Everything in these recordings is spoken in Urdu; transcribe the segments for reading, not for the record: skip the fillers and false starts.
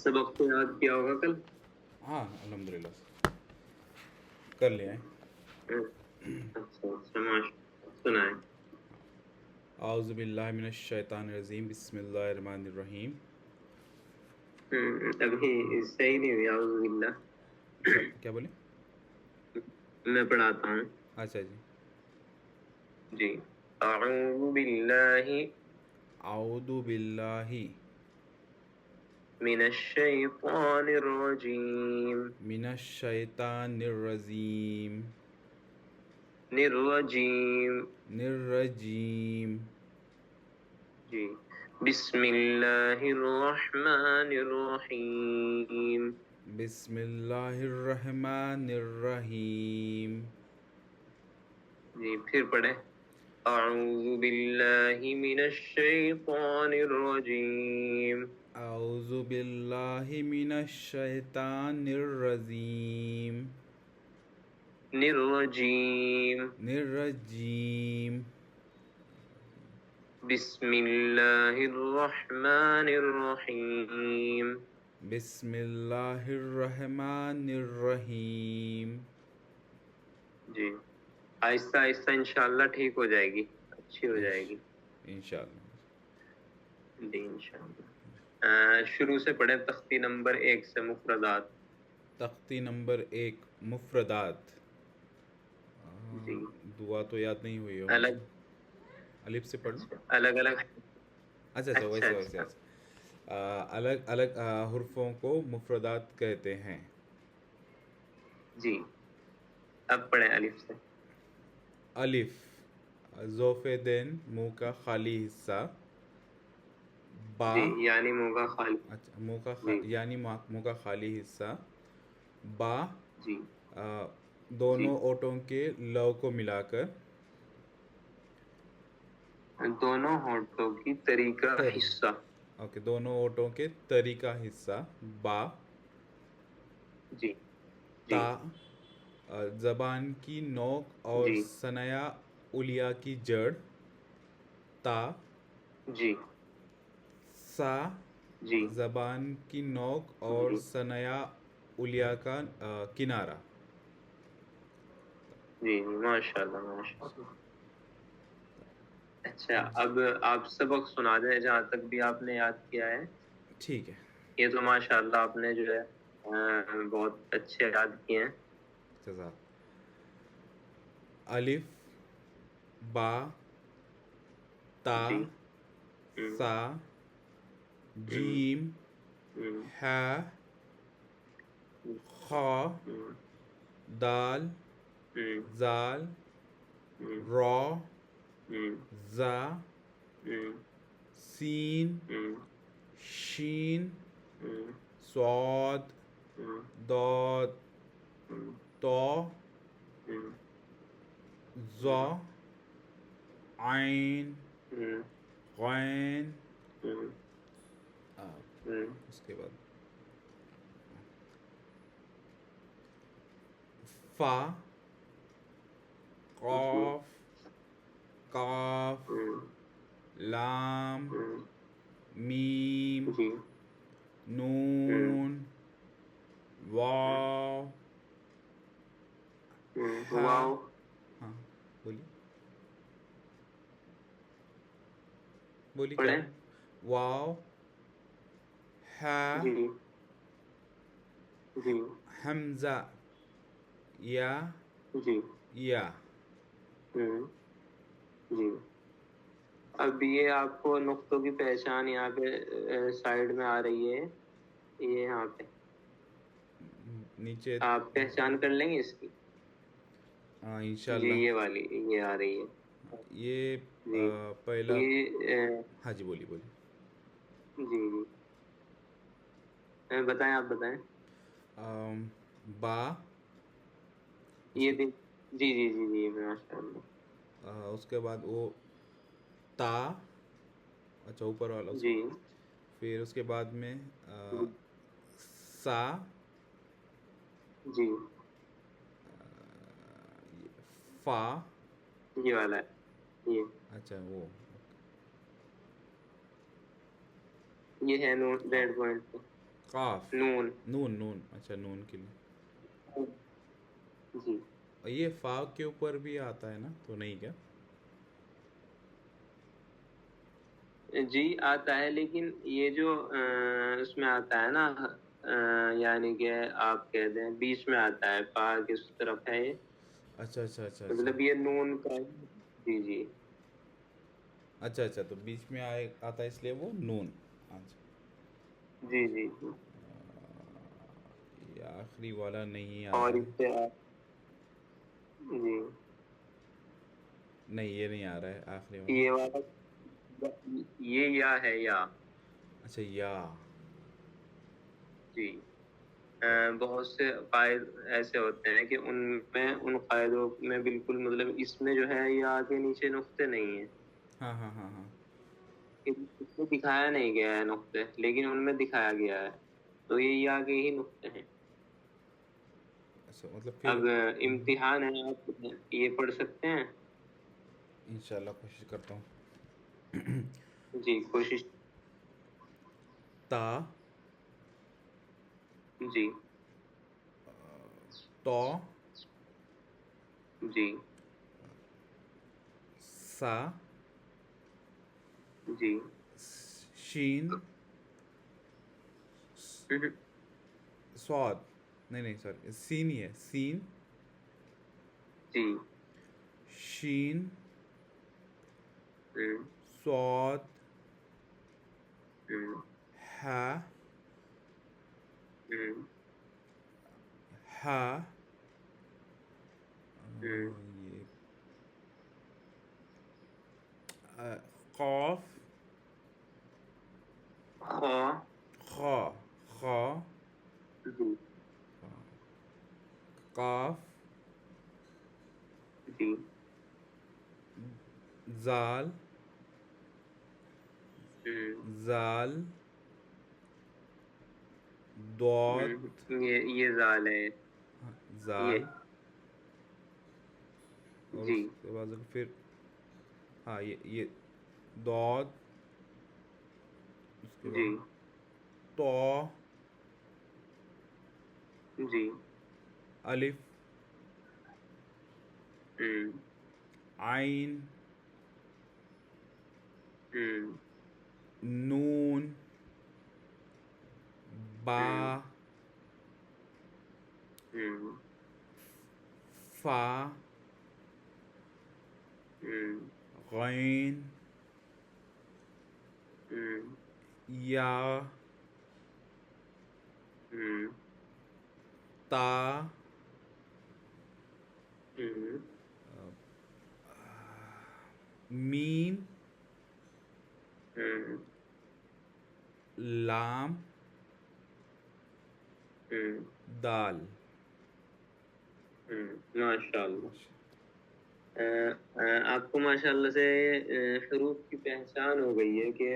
سبق کو یاد کیا ہوگا کل؟ ہاں الحمد للہ کر لیا ہے. اچھا ماشاءاللہ، سنائیں. اعوذ باللہ من الشیطان الرجیم، بسم اللہ الرحمن الرحیم. ابھی صحیح نہیں ہوئی اعوذ باللہ. کیا بولے؟ میں پڑھاتا ہوں. اچھا جی. جی. اعوذ باللہ اعوذ باللہ من الشیطان الرجیم. من الشیطان الرجیم. الرجیم. جی. بسم اللہ الرحمن الرحیم. بسم اللہ الرحمن الرحیم. جی پھر پڑھیں. اعوذ باللہ من الشیطان الرجیم. اعوذ باللہ من الشیطان الرجیم. الرجیم. بسم اللہ الرحمن الرحیم. بسم اللہ الرحمن الرحیم. جی آہستہ آہستہ انشاءاللہ ٹھیک ہو جائے گی، اچھی ہو جائے گی انشاءاللہ. جی انشاءاللہ. شروع سے پڑھیں تختی نمبر 1 سے مفردات. تختی نمبر 1 مفردات. جی دعا تو یاد نہیں ہوئی ہے الگ الف سے پڑھ لوں. الگ الگ. اچھا ویسے الگ الگ حرفوں کو مفردات کہتے ہیں. جی اب پڑھیں الف سے. الف ضوف دین منہ کا خالی حصہ. با جی یعنی منہ کا خالی. اچھا منہ کا جی یعنی منہ کا خالی حصہ. با جی دونوں اونٹوں کے لو کو ملا کر. دونوں ہونٹوں کی طریقہ حصہ. اوکے دونوں اونٹوں کے تری کا حصہ. با. جی جی تا زبان کی نوک اور جی ثنایا علیٰ کی جڑ. تا. جی سا جی زبان کی نوک اور جی ثنایا علیٰ کا کنارہ. جی ماشاء اللہ ماشاء اللہ. اچھا اب آپ سبق سنا دیں جہاں تک بھی آپ نے یاد کیا ہے. ٹھیک ہے. یہ تو ماشاء اللہ آپ نے جو ہے بہت اچھے یاد کیے ہیں. جزاک. الف با تا جی سا جیم ح خا دال زال را زا سین شین صاد ضاد طا ظا عین غین. اس کے بعد فا قاف کاف لام میم نون واو. واو. ہاں بولی کیا پڑھیں. واو ہا جی جی حمزہ یا جی یا. جی اب یہ آپ کو نقطوں کی پہچان یہاں پہ سائڈ میں آ رہی ہے. یہ یہاں پہ نیچے آپ پہچان کر لیں گے اس کی. ہاں جی انشاءاللہ. یہ والی یہ آ رہی ہے. یہ جی پہلا. یہ ہاں جی بولیے جی جی بتائیں آپ بتائیں. با یہ جی جی جی جی ماشاء اللہ. اس کے بعد وہ تا. اچھا اوپر والا جی پھر اس کے بعد میں سا جی فا. یہ والا ہے یہ. اچھا وہ یہ ہے نوٹ ریڈ پوائنٹ پہ. قاف نون. نون نون اچھا نون کے لیے. جی اور یہ فا کے اوپر بھی آتا ہے نا تو نہیں کیا؟ جی آتا ہے، لیکن یہ جو اس میں آتا ہے نا یعنی کہ آپ کہہ دیں بیچ میں آتا ہے، فا کس طرف ہے یہ، اچھا اچھا اچھا اچھا مطلب یہ نون کا. جی جی اچھا اچھا تو بیچ میں آتا ہے اس لیے وہ نون. اچھا جی جی جی. یہ آخری والا نہیں آ اور رہا اس ہے. سے جی نہیں یہ نہیں آ رہا ہے آخری والا. یہ والا یہ یا ہے یا. اچھا یا. جی بہت سے قائد ایسے ہوتے ہیں کہ ان قاعدوں میں بالکل مطلب اس میں جو ہے یا کے نیچے نقطے نہیں ہیں. ہاں ہاں ہاں ہاں اس میں دکھایا نہیں گیا ہے نقطے، لیکن ان میں دکھایا گیا ہے، تو یہ یا کے ہی نقطے ہیں. اچھا مطلب پھر اب امتحان ہے، آپ یہ پڑھ سکتے ہیں. انشاءاللہ کوشش کرتا ہوں. جی کوشش. تا جی تو جی سا جی شین سواد نہیں نہیں سوری سین ہی ہے سین جی شین ہم، سواد ہم، ہا ہم، ہا ہم، یہ قاف خا. خا خا جی قاف جی زال ہم، زال دود یہ زال ہے. یہ زال اور جی اس کے بعد پھر ہاں یہ دود اس کے جی بعد تو جی الف ہم، عین ہم، نون ہم، با ہم، فا ہم، غین ہم، یا ہم، تا ہم، میم ہم، لام ہم، دال. ماشاء اللہ. آپ کو ماشاء اللہ سے حروف کی پہچان ہو گئی ہے کہ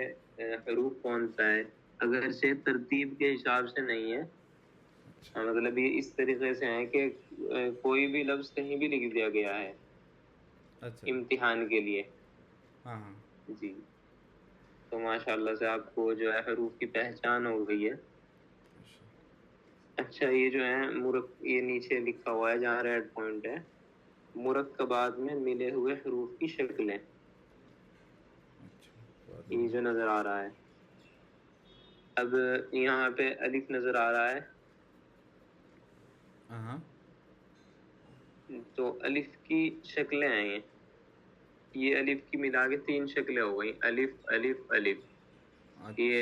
حروف کون سا ہے، اگر سے ترتیب کے حساب سے نہیں ہے. مطلب یہ اس طریقے سے ہیں کہ کوئی بھی لفظ کہیں بھی لکھ دیا گیا ہے اچھا امتحان کے لیے. ہاں ہاں جی تو ماشاء اللہ سے آپ کو جو ہے حروف کی پہچان ہو گئی ہے. اچھا یہ جو ہے یہ نیچے لکھا ہوا ہے جہاں ریڈ پوائنٹ ہے، مرکبات میں ملے ہوئے حروف کی شکلیں، یہ جو نظر آ رہا ہے. اب یہاں پہ الف نظر آ رہا ہے، ہاں تو الف کی شکلیں آئی ہیں. یہ الف کی ملا کے 3 شکلیں ہو گئی، الف الف الف. یہ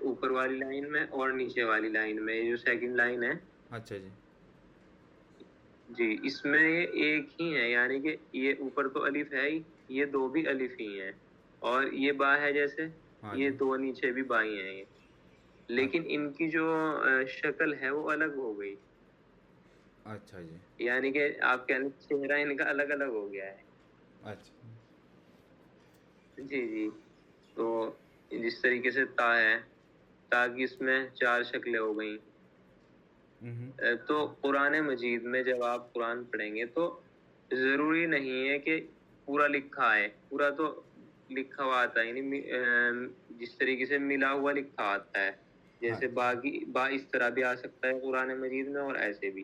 اوپر والی لائن میں اور نیچے والی لائن میں، یہ جو سیکنڈ لائن ہے. اچھا جی جی اس میں یہ ایک ہی ہے، یعنی کہ یہ اوپر تو الف ہے ہی، یہ 2 بھی الف ہی ہیں، اور یہ با ہے جیسے ہاں یہ جی 2 نیچے بھی بائی ہیں یہ. لیکن ان کی جو شکل ہے وہ الگ ہو گئی، اچھا جی یعنی کہ آپ کہنے چہرہ ان کا الگ الگ ہو گیا ہے. اچھا جی جی تو جس طریقے سے تا ہے، تا کی اس میں 4 شکلیں ہو گئیں. تو قرآن مجید میں جب آپ قرآن پڑھیں گے تو ضروری نہیں ہے کہ پورا لکھا ہے، پورا تو لکھا ہوا آتا ہے، یعنی جس طریقے سے ملا ہوا لکھا آتا ہے، جیسے با اس طرح بھی آ سکتا ہے قرآن مجید میں، اور ایسے بھی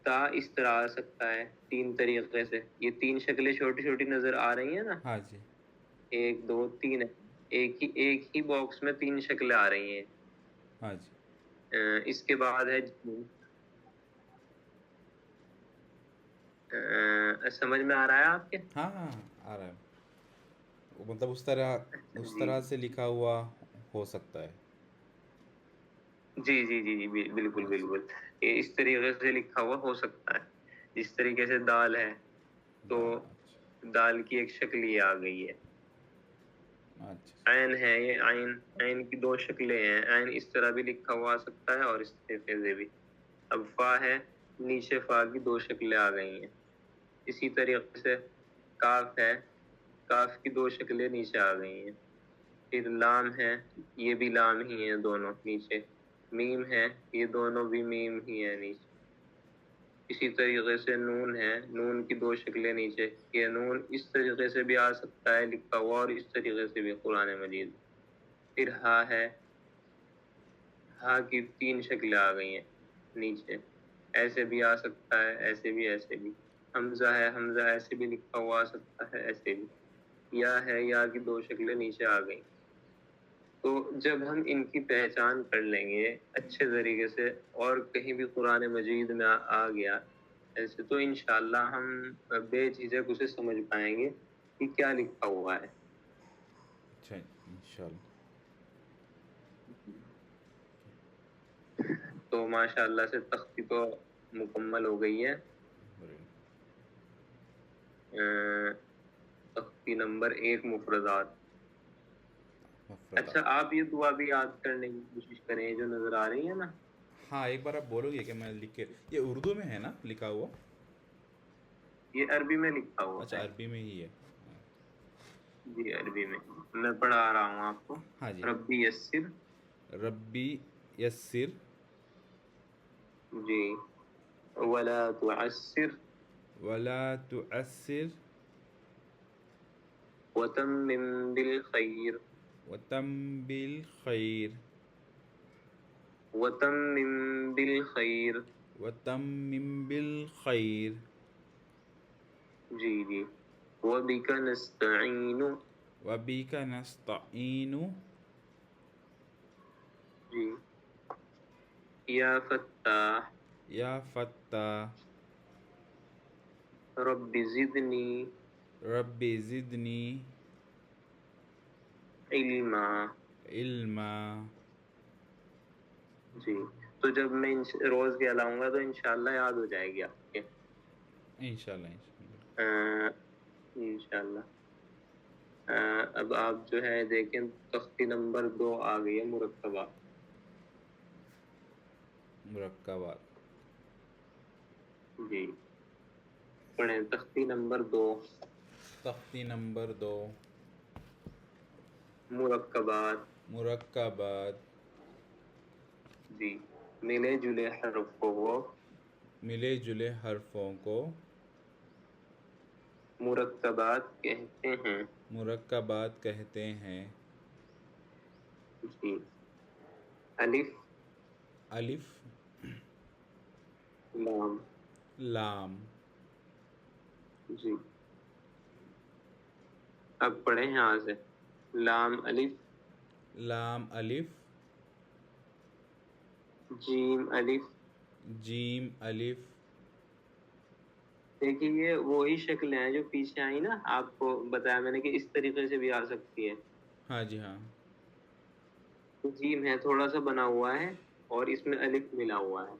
تا اس طرح آ سکتا ہے 3 طریقے سے. یہ 3 شکلیں چھوٹی چھوٹی نظر آ رہی ہیں نا، ہاں جی 1 2 3 ایک ہی باکس میں 3 شکلیں آ رہی ہیں. ہاں جی اس کے بعد ہے سمجھ میں آ رہا ہے آپ کے؟ ہاں ہاں آ رہا ہے، مطلب اس جی طرح سے لکھا ہوا ہو سکتا ہے. جی جی جی جی بالکل اچھا بالکل، یہ اس طریقے سے لکھا ہوا ہو سکتا ہے. جس طریقے سے دال ہے تو اچھا دال کی ایک شکل یہ آ گئی ہے. اچھا عین ہے، یہ عین کی 2 شکلیں ہیں. عین اس طرح بھی لکھا ہوا آ سکتا ہے اور اس طریقے سے بھی. اب فا ہے، نیچے فا کی 2 شکلیں آ گئی ہیں. اسی طریقے سے کاف ہے، کاف کی 2 شکلیں نیچے آ گئی ہیں. پھر لام ہے، یہ بھی لام ہی ہیں دونوں نیچے. میم ہے، یہ دونوں بھی میم ہی ہیں نیچے. اسی طریقے سے نون ہے، نون کی 2 شکلیں نیچے. یہ نون اس طریقے سے بھی آ سکتا ہے لکھا ہوا، اور اس طریقے سے بھی قرآن مجید. پھر ہا ہے، ہا کی 3 شکلیں آ گئی ہیں نیچے. ایسے بھی آ سکتا ہے، ایسے بھی، ایسے بھی. حمزہ ہے، حمزہ ایسے بھی لکھا ہوا آ سکتا ہے، ایسے بھی. یا ہے، یا کی 2 شکلیں نیچے آ گئی. تو جب ہم ان کی پہچان کر لیں گے اچھے طریقے سے، اور کہیں بھی قرآن مجید میں آ گیا ایسے، تو انشاءاللہ ہم بے جھجک اسے سمجھ پائیں گے کہ کیا لکھا ہوا ہے. اچھا انشاءاللہ. تو ماشاءاللہ سے تختی تو مکمل ہو گئی ہے. تختی نمبر 1 مفردات. اچھا، مفردات. آپ یہ دعا بھی یاد کرنے کی کوشش کریں جو نظر آ رہی ہے نا. ہاں ایک بار آپ بولو گے کہ میں لکھ کے، یہ اردو میں ہے نا لکھا ہوا؟ یہ عربی میں لکھا ہوا اچھا ہے. عربی میں ہی ہے. جی عربی میں پڑھا رہا ہوں آپ کو. ہاں جی. ربی یسر. ربی یسر. جی. ولا تعسر. ولا تعسر. وتمم بالخير. وتم بالخیر. وتمم بالخير. وتمم بالخیر. جی جی. وبك نستعين. وبک نستعین. جی. یا فتاح. یا فتاح. رب زدنی رب زدنی علما. علما. جی. تو جب میں روز کہلاؤں گا تو انشاءاللہ یاد ہو جائے گی آپ کے. انشاءاللہ انشاءاللہ. انشاءاللہ. اب آپ جو ہے دیکھیں، تختی نمبر 2 آ گئی ہے، مرکبات. مرکبات. جی پڑھیں تختی نمبر 2. تختی نمبر 2. مرکبات. مرکبات. جی. ملے جلے حرفوں کو ملے جلے حرفوں کو مرکبات کہتے ہیں. مرکبات کہتے ہیں. جی. الف. الف. لام. لام. جی. اب پڑھیں یہاں سے. لام الف. لام الف. جیم الف. جیم الف. دیکھیے یہ وہی شکلیں ہیں جو پیچھے آئی نا، آپ کو بتایا میں نے کہ اس طریقے سے بھی آ سکتی ہے. ہاں جی ہاں. جیم ہے، تھوڑا سا بنا ہوا ہے، اور اس میں الف ملا ہوا ہے.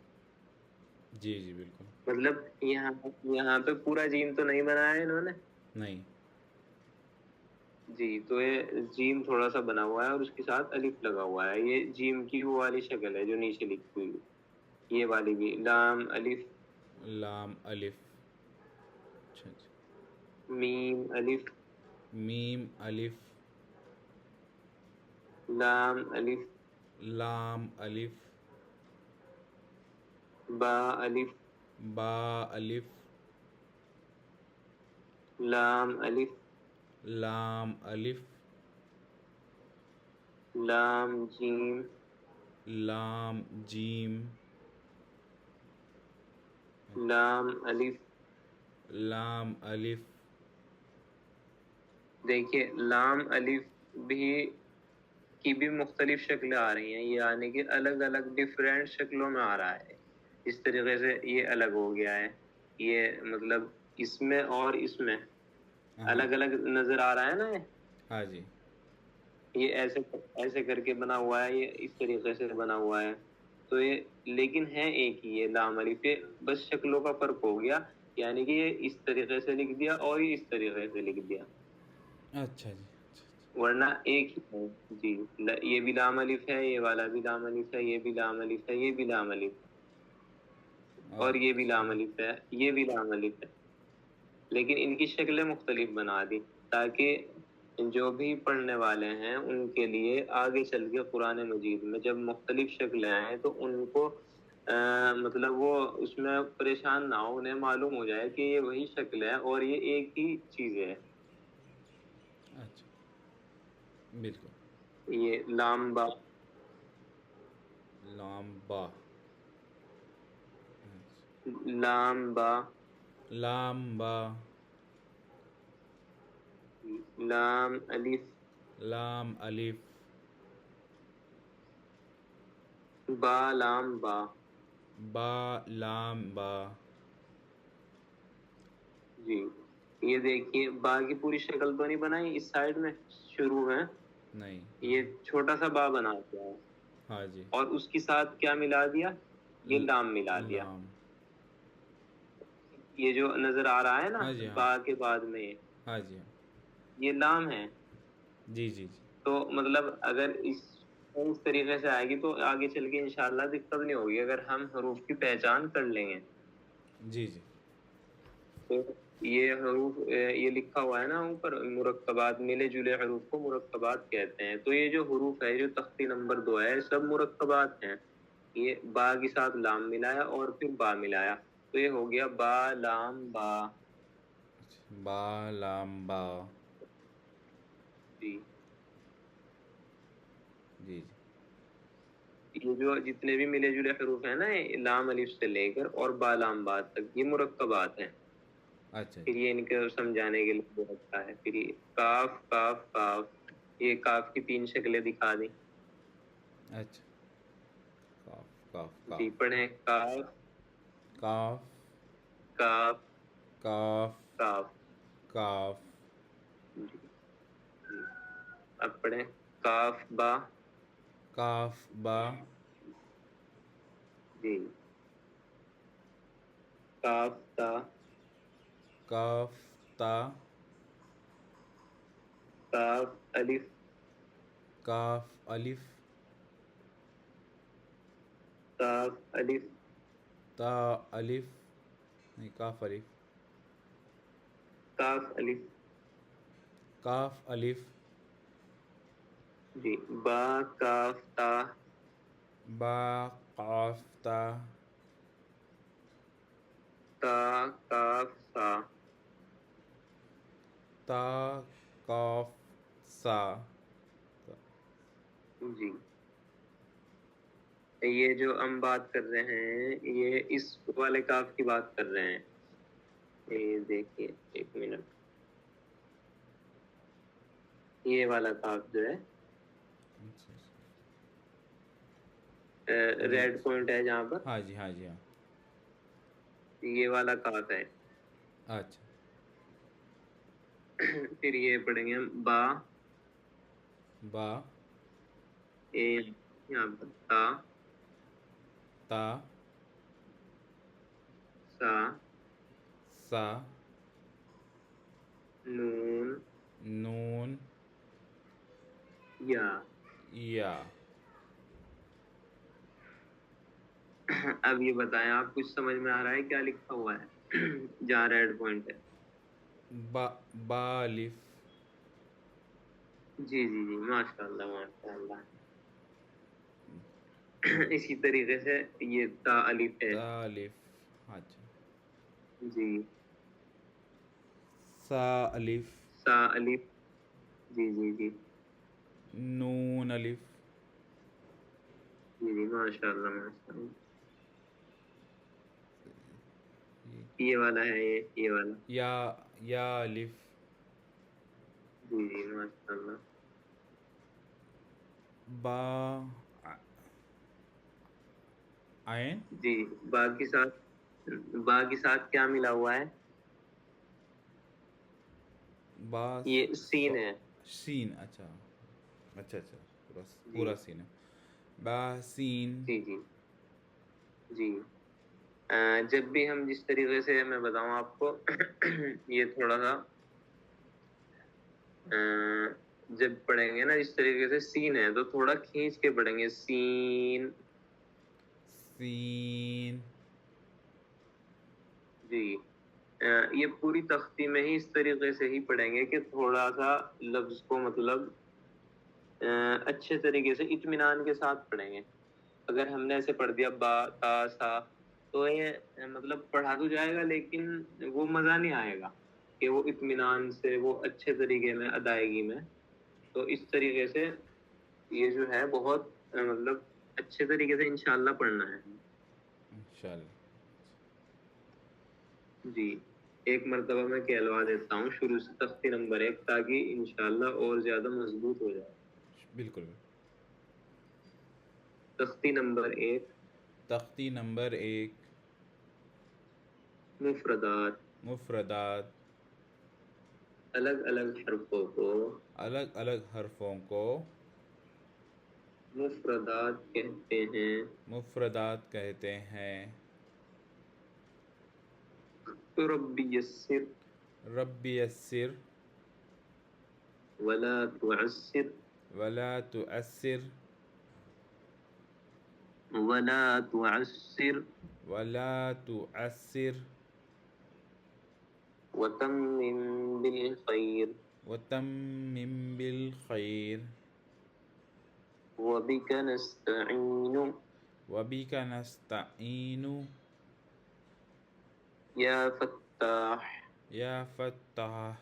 جی جی بالکل. مطلب یہاں پہ پورا جیم تو نہیں بنایا ہے انہوں نے. نہیں. جی. تو یہ جیم تھوڑا سا بنا ہوا ہے اور اس کے ساتھ الف لگا ہوا ہے. یہ جیم کی وہ والی شکل ہے جو نیچے لکھی ہوئی. یہ والی بھی لام الف. لام الف. اچھا اچھا. میم الف. میم الف. لام الف. لام الف. با الف. با الف. لام الف. لام الف. لام جیم. لام جیم لام الف. لام الف. دیکھیے لام الف بھی کی بھی مختلف شکلیں آ رہی ہیں، یعنی کہ الگ الگ ڈفرینٹ شکلوں میں آ رہا ہے. اس طریقے سے یہ الگ ہو گیا ہے، یہ مطلب اس میں اور اس میں الگ الگ نظر آ رہا ہے نا. ہاں جی. یہ ایسے ایسے کر کے بنا ہوا ہے، یہ اس طریقے سے بنا ہوا ہے. تو یہ لیکن ہے ایک ہی یہ لام الف، یہ بس شکلوں کا فرق ہو گیا، یعنی کہ یہ اس طریقے سے لکھ دیا اور یہ اس طریقے سے لکھ دیا. اچھا جی. ورنہ ایک ہی ہے. جی یہ بھی لام الف ہے، یہ والا بھی لام الف ہے، یہ بھی لام الف ہے، یہ بھی لام الف ہے، اور یہ بھی لام الف ہے، یہ بھی لام الف ہے. لیکن ان کی شکلیں مختلف بنا دی تاکہ جو بھی پڑھنے والے ہیں ان کے لیے آگے چل کے قرآن مجید میں جب مختلف شکلیں آئیں تو ان کو مطلب وہ اس میں پریشان نہ ہو، انہیں معلوم ہو جائے کہ یہ وہی شکل ہے اور یہ ایک ہی چیز ہے. اچھا بالکل. یہ لام با. لام با. لام با. لام با. لام الف. لام الف. با لام با. با لام با. جی یہ دیکھیے با کی پوری شکل تو نہیں بنائی، اس سائڈ میں شروع میں نہیں. یہ چھوٹا سا با بنا دیا ہے، ہاں جی. اور اس کے ساتھ کیا ملا دیا؟ یہ لام ملا دیا. لام. یہ جو نظر آ رہا ہے نا ہاں جی. ہاں با کے بعد میں ہاں جی. ہاں یہ لام ہے. جی جی جی. تو مطلب اگر اس طریقے سے آئے گی تو آگے چل کے انشاءاللہ دقت نہیں ہوگی اگر ہم حروف کی پہچان کر لیں گے. جی جی. تو یہ حروف یہ لکھا ہوا ہے نا اوپر مرکبات، ملے جلے حروف کو مرکبات کہتے ہیں. تو یہ جو حروف ہے جو تختی نمبر 2 ہے سب مرکبات ہیں. یہ با کے ساتھ لام ملایا اور پھر با ملایا تو یہ ہو گیا با لام با. با لام با. جی جی جی. یہ جو جتنے بھی ملے جلے حروف ہیں نا لام الف سے لے کر اور با لام با تک یہ مرکبات ہیں. اچھا پھر جی. یہ ان کو سمجھانے کے لیے رکھا ہے. پھر یہ کاف کاف کاف، یہ کاف کی 3 شکلیں دکھا دی. اچھا. کاف کاف کاف. جی پڑھیں کاف کاف کاف کاف کاف. کاف. جی جی. اب پڑھیں کاف با. کاف با. جی کاف تا. کاف تا. کاف الف. کاف الف. کاف الف. تا الف. نہیں کاف الف. کاف الف. کاف الف. جی با کاف تا. با قاف تا. تا کاف سا. تا قاف سا. جی یہ جو ہم بات کر رہے ہیں یہ اس والے کاف کی بات کر رہے ہیں. یہ دیکھیے 1 منٹ، یہ والا کاف جو ہے ریڈ پوائنٹ ہے جہاں پر، ہاں جی. ہاں جی. ہاں. یہ والا کاف ہے. اچھا. پھر یہ پڑھیں گے ہم با. با. یہاں پر تا. تا. سا. سا. نون. نون. یا. یا. اب یہ بتائیں آپ کچھ سمجھ میں آ رہا ہے کیا لکھا ہوا ہے جہاں ریڈ پوائنٹ ہے؟ با. با الف. جی جی جی ماشاء اللہ ماشاء اللہ. اسی طریقے سے یہ تا الف ہے. تا الف. اچھا. جی سا الف. سا الف. جی جی جی. نون الف. جی جی ماشاء اللہ ماشاء اللہ. یہ والا ہے یہ والا. یا الف. جی جی ماشاء اللہ. با عین. جی با کے ساتھ کیا ملا ہوا ہے؟ با یہ سین ہے. سین. اچھا اچھا اچھا جی پورا سین ہے. با سین. جی جی جی. جب بھی ہم جس طریقے سے میں بتاؤں آپ کو یہ تھوڑا سا جب پڑھیں گے نا اس طریقے سے سین ہے تو تھوڑا کھینچ کے پڑھیں گے سین. سین. جی. یہ پوری تختی میں ہی اس طریقے سے ہی پڑھیں گے کہ تھوڑا سا لفظ کو مطلب اچھے طریقے سے اطمینان کے ساتھ پڑھیں گے. اگر ہم نے ایسے پڑھ دیا با تا سا تو یہ مطلب پڑھا تو جائے گا لیکن وہ مزہ نہیں آئے گا کہ وہ اطمینان سے وہ اچھے طریقے میں ادائیگی میں. تو اس طریقے سے یہ جو ہے بہت مطلب اچھے طریقے سے انشاءاللہ پڑھنا ہے. انشاءاللہ. جی. ایک مرتبہ میں کہلوا دیتا ہوں شروع سے تختی نمبر 1 تاکہ انشاءاللہ اور زیادہ مضبوط ہو جائے. بالکل. تختی نمبر 1. تختی نمبر 1. مفردات. مفردات. الگ الگ حرفوں کو الگ الگ حرفوں کو مفردات کہتے ہیں. مفردات کہتے ہیں. رب یسر رب یسر. ولا تعسر ولا تعسر. ولا تعسر ولا تعسر. وتمم بالخير وتمم بالخير. وبك نستعين وبك نستعين. يا فتاح يا فتاح.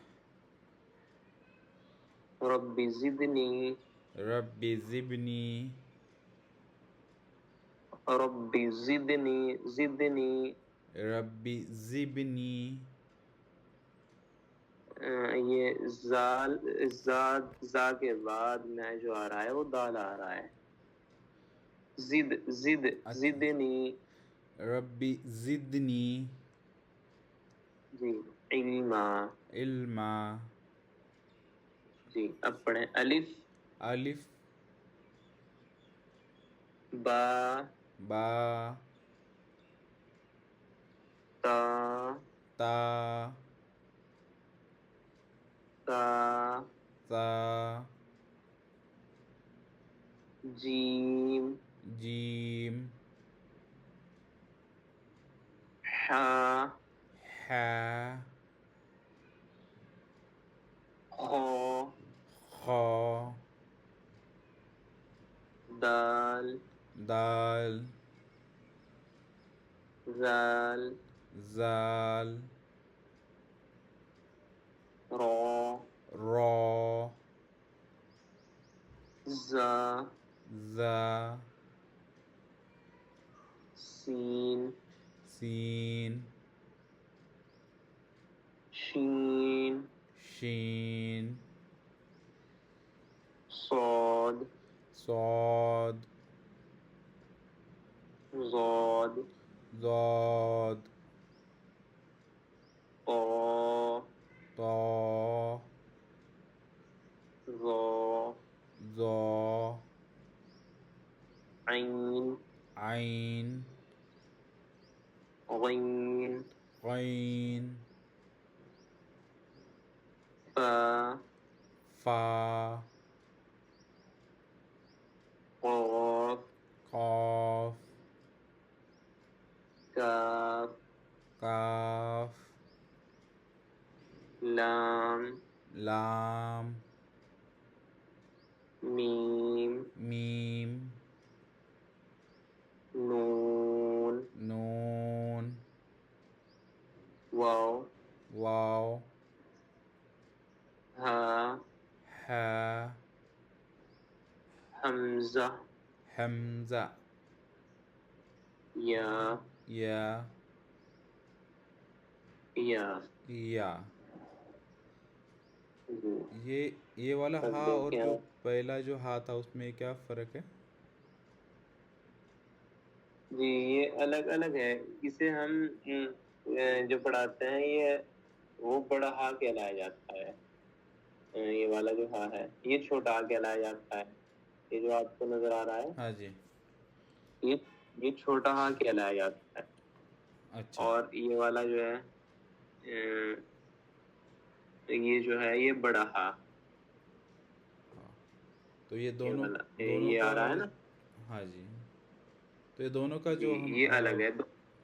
رب زدني رب زدني. رب زدني رب زدني. یہ زا کے بعد میں جو آ رہا ہے وہ دال آ رہا ہے. زدنی. رب زدنی. جی. علما. علما. جی. اب پڑھیں الف. الف. با. با. تا. تا. تا. تا. جیم. جیم. حا. حا. خا. خا. دال. دال. زال. زال. را. را. زا. زا. سین. سین. شین. شین. صاد. صاد. ضاد. ضاد. طا. طا. ظا. ظا. عین. عین. غین. غین. فا. فا. قاف. قاف. کاف. کاف. لام. لام. میم. میم. نون. نون. واو. واو. ہا. حا. حمزہ. حمزہ. یا یا یا یا جی یہ والا اب ہا اور دیکھیں جو آپ، پہلا جو ہا تھا اس میں کیا فرق ہے؟ جی یہ الگ الگ ہے. اسے ہم جو پڑھاتے ہیں یہ وہ بڑا ہا کہلایا جاتا ہے. یہ والا جو ہا ہے یہ چھوٹا ہا کہلایا جاتا ہے. یہ جو آپ کو نظر آ رہا ہے ہاں جی. یہ یہ چھوٹا ہا کہلایا جاتا ہے. اچھا. اور یہ والا جو ہے یہ جو ہے یہ بڑا ہا. ہاں. تو یہ یہ دونوں والا دونوں یہ کا. آ رہا ہے نا. ہاں جی. تو یہ دونوں کا جی جو ہم یہ الگ ہے.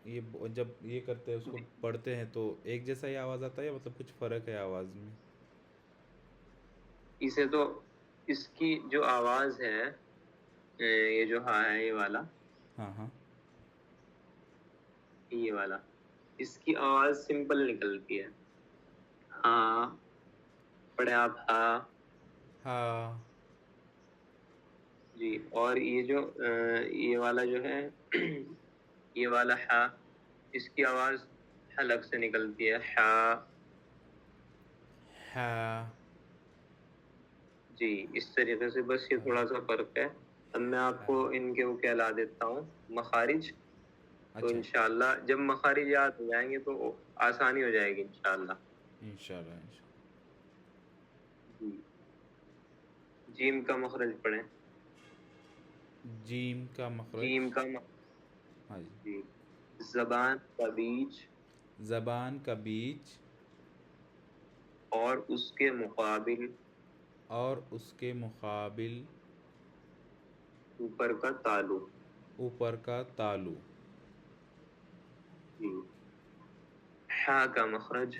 یہ جب یہ کرتے ہیں اس کو پڑھتے ہیں تو ایک جیسا ہی آواز آتا ہے یا مطلب کچھ فرق ہے آواز میں؟ اسے تو اس کی جو آواز ہے یہ جو ہا ہے یہ والا ہاں ہاں. یہ والا اس کی آواز سمپل نکلتی ہے. ہاں پڑھے آپ ہاں. ہاں. جی اور یہ جو یہ والا جو ہے یہ والا ہا اس کی آواز حلق سے نکلتی ہے. ہا. ہاں. جی اس طریقے سے بس یہ تھوڑا سا فرق ہے. اب میں آپ کو ان کے وہ کہلا دیتا ہوں مخارج. تو اچھا. انشاءاللہ جب مخارج یاد ہو جائیں گے تو آسانی ہو جائے گی انشاءاللہ. انشاءاللہ انشاءاللہ. جی جیم کا مخرج پڑھیں. جیم کا مخرج. جیم کا ہاں جی. جی زبان کا بیچ زبان کا بیچ اور اس کے مقابل اور اس کے مقابل اوپر کا تالو. اوپر کا تالو. جی ہا کا مخرج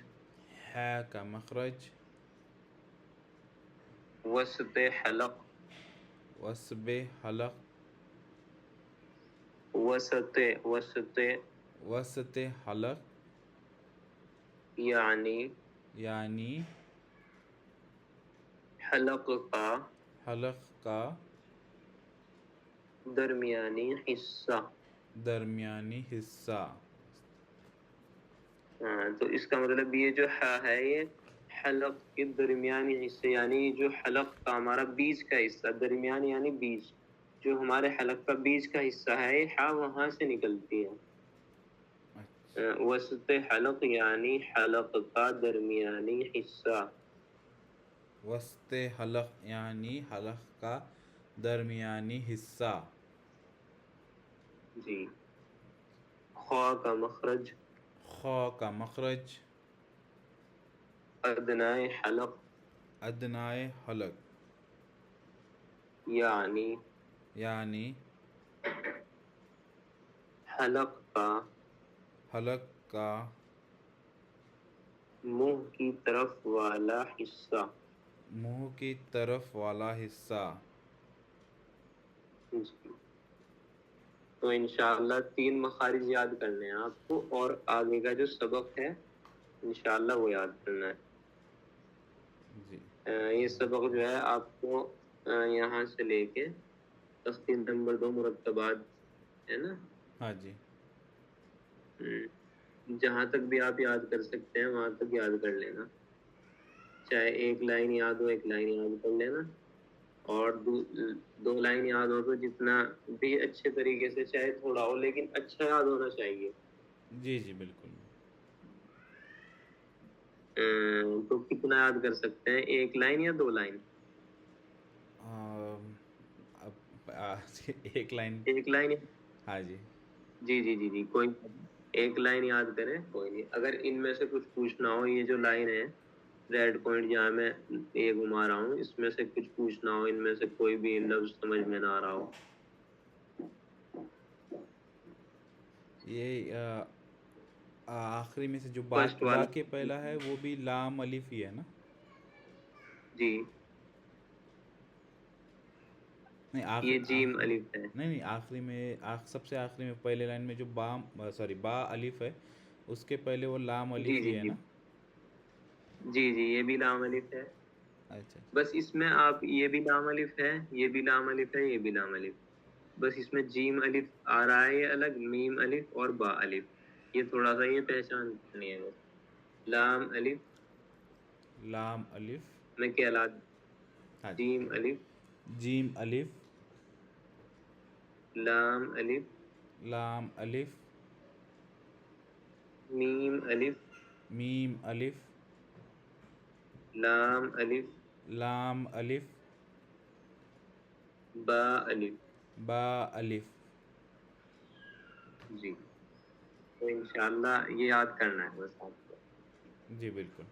ہا کا مخرج وسط حلق وسب حلق وسط وسط وسط حلق یعنی یعنی حلق کا حلق کا درمیانی حصہ. درمیانی حصہ. ہاں تو اس کا مطلب یہ جو ہا ہے یہ حلق کے درمیانی حصے یعنی جو حلق کا ہمارا بیچ کا حصہ درمیان یعنی بیچ جو ہمارے حلق کا بیچ کا حصہ ہے یہ ہا وہاں سے نکلتی ہے. وسط حلق یعنی حلق کا درمیانی حصہ. وسط حلق یعنی حلق کا درمیانی حصہ. جی خا کا مخرج خا کا مخرج ادنائے حلق ادنائے حلق یعنی حلق کا حلق کا منہ کی طرف والا حصہ. منہ کی طرف والا حصہ. جی تو انشاءاللہ 3 مخارج یاد کرنے ہیں آپ کو اور آگے کا جو سبق ہے انشاءاللہ وہ یاد کرنا ہے. جی یہ سبق جو ہے آپ کو یہاں سے لے کے تختی نمبر 2 مرتبات ہے نا. ہاں جی. جہاں تک بھی آپ یاد کر سکتے ہیں وہاں تک یاد کر لینا. چاہے ایک لائن یاد ہو ایک لائن یاد کر لینا اور 2 لائن یاد ہو تو جتنا بھی اچھے طریقے سے چاہے تھوڑا ہو لیکن اچھا یاد ہونا چاہیے. جی جی بالکل. تو کتنا یاد کر سکتے ہیں 1 لائن یا 2 لائن؟ اب ایک لائن. 1 لائن. ہاں جی. جی جی جی جی کوئی 1 لائن یاد کریں کوئی نہیں. اگر ان میں سے کچھ پوچھنا ہو یہ جو لائن ہے ریڈ پوائنٹ جہاں میں یہ گھما رہا ہوں اس میں سے کچھ پوچھنا ہو ان میں سے کوئی بھی لفظ سمجھ میں نہ آ رہا ہو. یہ آخری میں سے جو با فرسٹ با والا کے پہلا ہے وہ بھی لام الف ہی ہے نا؟ جی نہیں یہ جیم آخری الف ہے. نہیں آخری میں سب سے آخری میں پہلے لائن میں جو با الف ہے اس کے پہلے وہ لام جی الف جی ہی ہے جی نا؟ جی جی یہ بھی لام الف ہے. اچھا. بس اس میں آپ یہ بھی لام الف ہے یہ بھی لام الف ہے یہ بھی لام الف. بس اس میں جیم الف آ رہا ہے یہ الگ, میم الف اور با الف, یہ تھوڑا سا یہ پہچان نہیں ہے. لام الف لام الف میں کہلا, ہاں جی, جیم الف, جیم الف, لام الف, لام الف, میم الف, میم الف, لام الف, لام الف, با الف. با الف. جی, تو انشاءاللہ یہ یاد کرنا ہے بس آپ کو. جی بالکل.